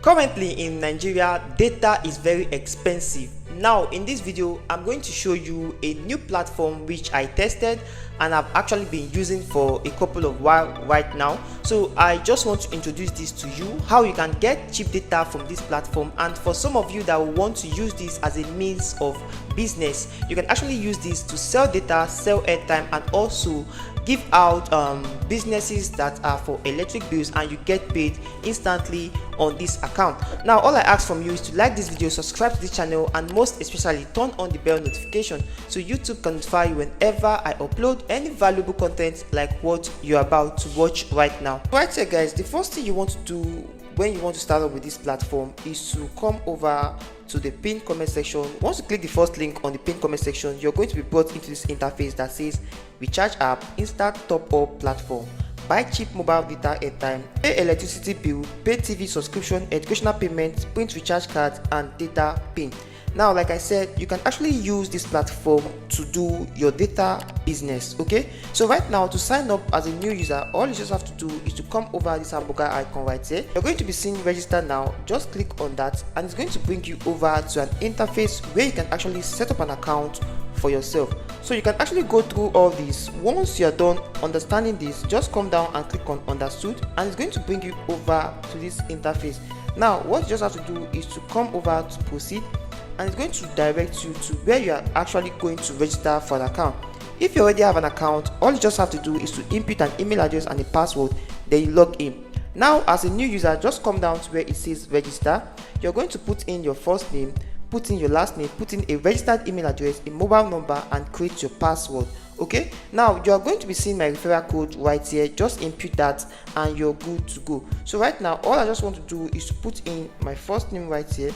Currently in Nigeria, data is very expensive. Now in this video, I'm going to show you a new platform which I tested and I've actually been using for a couple of while right now. So I just want to introduce this to you, how you can get cheap data from this platform. And for some of you that will want to use this as a means of business, you can actually use this to sell data, sell airtime, and also give out businesses that are for electric bills, and you get paid instantly on this account. Now all I ask from you is to like this video, subscribe to this channel, and most especially turn on the bell notification so YouTube can notify you whenever I upload any valuable content like what you're about to watch right now. Right here guys, the first thing you want to do when you want to start up with this platform is to come over to the pinned comment section. Once you click the first link on the pinned comment section, you're going to be brought into this interface that says recharge app, instant top up platform, buy cheap mobile data airtime, pay electricity bill, pay TV subscription, educational payments, print recharge cards, and data pin. Now like I said, you can actually use this platform to do your data business. Okay, so right now to sign up as a new user, all you just have to do is to come over this hamburger icon right here. You're going to be seeing register now. Just click on that and it's going to bring you over to an interface where you can actually set up an account for yourself. So you can actually go through all this. Once you're done understanding this, just come down and click on understood and it's going to bring you over to this interface. Now what you just have to do is to come over to proceed, and it's going to direct you to where you are actually going to register for an account. If you already have an account, all you just have to do is to input an email address and a password, then you log in. Now as a new user, just come down to where it says register. You're going to put in your first name, put in your last name, put in a registered email address, a mobile number, and create your password. Okay, now you are going to be seeing my referral code right here. Just input that and you're good to go. So right now all I just want to do is to put in my first name right here,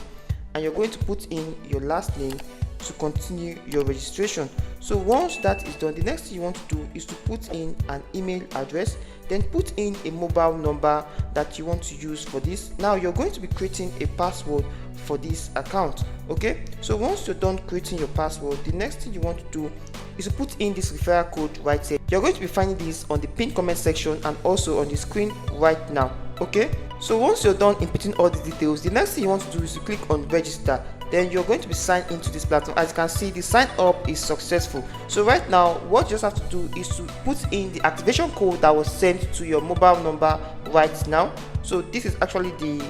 and you're going to put in your last name to continue your registration. So once that is done, the next thing you want to do is to put in an email address, then put in a mobile number that you want to use for this. Now you're going to be creating a password for this account. Okay, so once you're done creating your password, the next thing you want to do is to put in this referral code right here. You're going to be finding this on the pinned comment section and also on the screen right now. Okay, so once you're done inputting all the details, the next thing you want to do is to click on register. Then you're going to be signed into this platform. As you can see, the sign up is successful. So right now what you just have to do is to put in the activation code that was sent to your mobile number right now. So this is actually the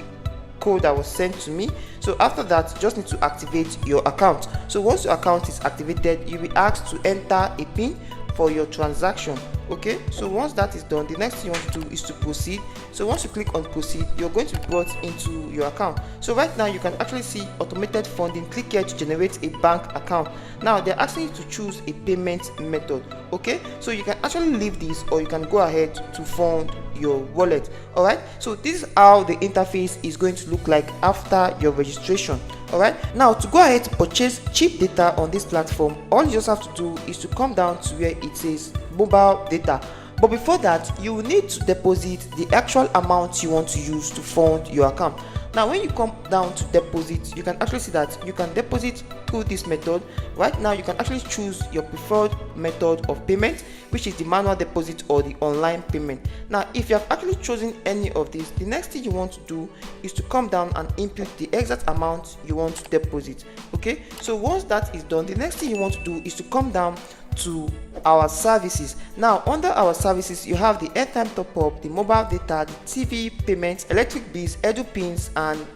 code that was sent to me. So after that, you just need to activate your account. So once your account is activated, you'll be asked to enter a PIN for your transaction. Okay, so once that is done, the next thing you want to do is to proceed. So once you click on proceed, you're going to be brought into your account. So right now you can actually see automated funding. Click here to generate a bank account. Now they're asking you to choose a payment method. Okay, so you can actually leave this or you can go ahead to fund your wallet. All right, so this is how the interface is going to look like after your registration. All right, now to go ahead to purchase cheap data on this platform, all you just have to do is to come down to where it says mobile data. But before that, you will need to deposit the actual amount you want to use to fund your account. Now when you come down to deposit, you can actually see that you can deposit through this method. Right now you can actually choose your preferred method of payment, which is the manual deposit or the online payment. Now if you have actually chosen any of these, the next thing you want to do is to come down and input the exact amount you want to deposit. Okay, so once that is done, the next thing you want to do is to come down to our services. Now under our services, you have the airtime top up, the mobile data, the TV payments, electric bills, edu pins, and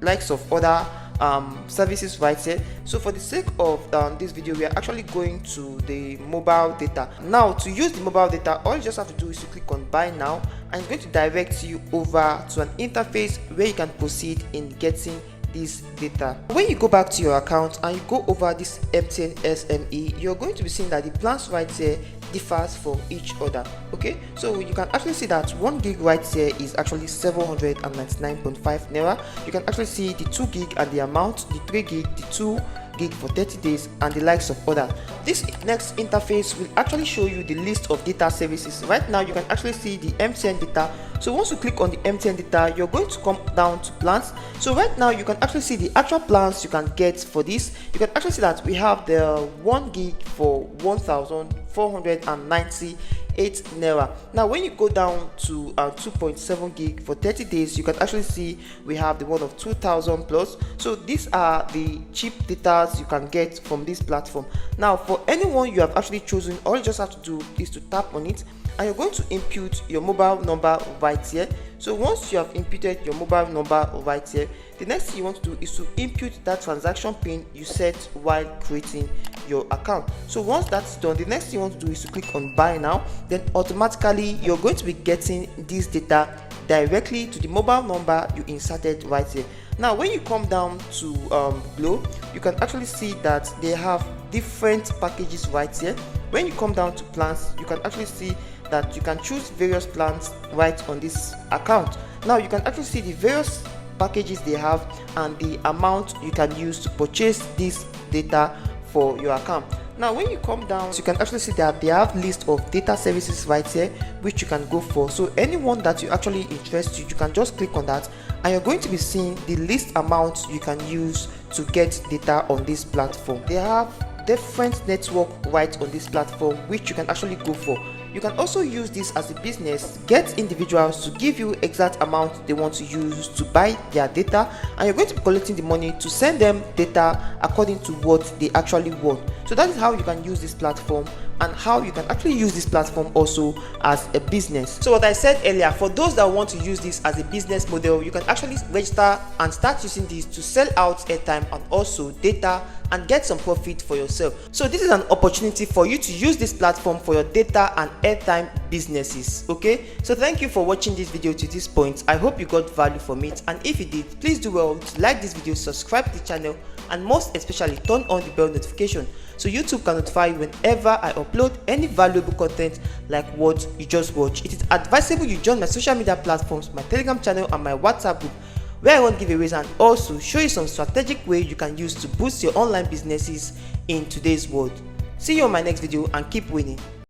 likes of other services right here. So for the sake of this video, we are actually going to the mobile data. Now to use the mobile data, all you just have to do is to click on buy now, and it's going to direct you over to an interface where you can proceed in getting this data. When you go back to your account and you go over this MTN SME, you're going to be seeing that the plans right here differs from each other. Okay, so you can actually see that 1 gig right here is actually 799.5 naira. You can actually see the 2 gig and the amount, the 3 gig, the 2 gig for 30 days, and the likes of others. This next interface will actually show you the list of data services. Right now you can actually see the MTN data. So once you click on the MTN data, you're going to come down to plans. So right now you can actually see the actual plans you can get for this. You can actually see that we have the 1 gig for 1,490 naira. Now when you go down to 2.7 gig for 30 days, you can actually see we have the one of 2000 plus. So these are the cheap data you can get from this platform. Now for anyone you have actually chosen, all you just have to do is to tap on it, and you're going to input your mobile number right here. So once you have inputted your mobile number right here, the next thing you want to do is to input that transaction pin you set while creating your account. So once that's done, the next thing you want to do is to click on buy now. Then automatically you're going to be getting this data directly to the mobile number you inserted right here. Now when you come down to below, you can actually see that they have different packages right here. When you come down to plans, you can actually see that you can choose various plans right on this account. Now you can actually see the various packages they have and the amount you can use to purchase this data for your account. Now when you come down, you can actually see that they have list of data services right here which you can go for. So anyone that you actually interest you can just click on that, and you're going to be seeing the least amount you can use to get data on this platform. They have different network right on this platform which you can actually go for. You can also use this as a business, get individuals to give you exact amount they want to use to buy their data, and you're going to be collecting the money to send them data according to what they actually want. So that is how you can use this platform, and how you can actually use this platform also as a business. So what I said earlier, for those that want to use this as a business model, you can actually register and start using this to sell out airtime and also data and get some profit for yourself. So this is an opportunity for you to use this platform for your data and airtime businesses. Okay, so thank you for watching this video to this point. I hope you got value from it, and if you did, please do well to like this video, subscribe to the channel, and most especially turn on the bell notification so YouTube can notify you whenever I upload any valuable content like what you just watched. It is advisable you join my social media platforms, my Telegram channel and my WhatsApp group, where I run giveaways and also show you some strategic way you can use to boost your online businesses in today's world. See you on my next video and keep winning.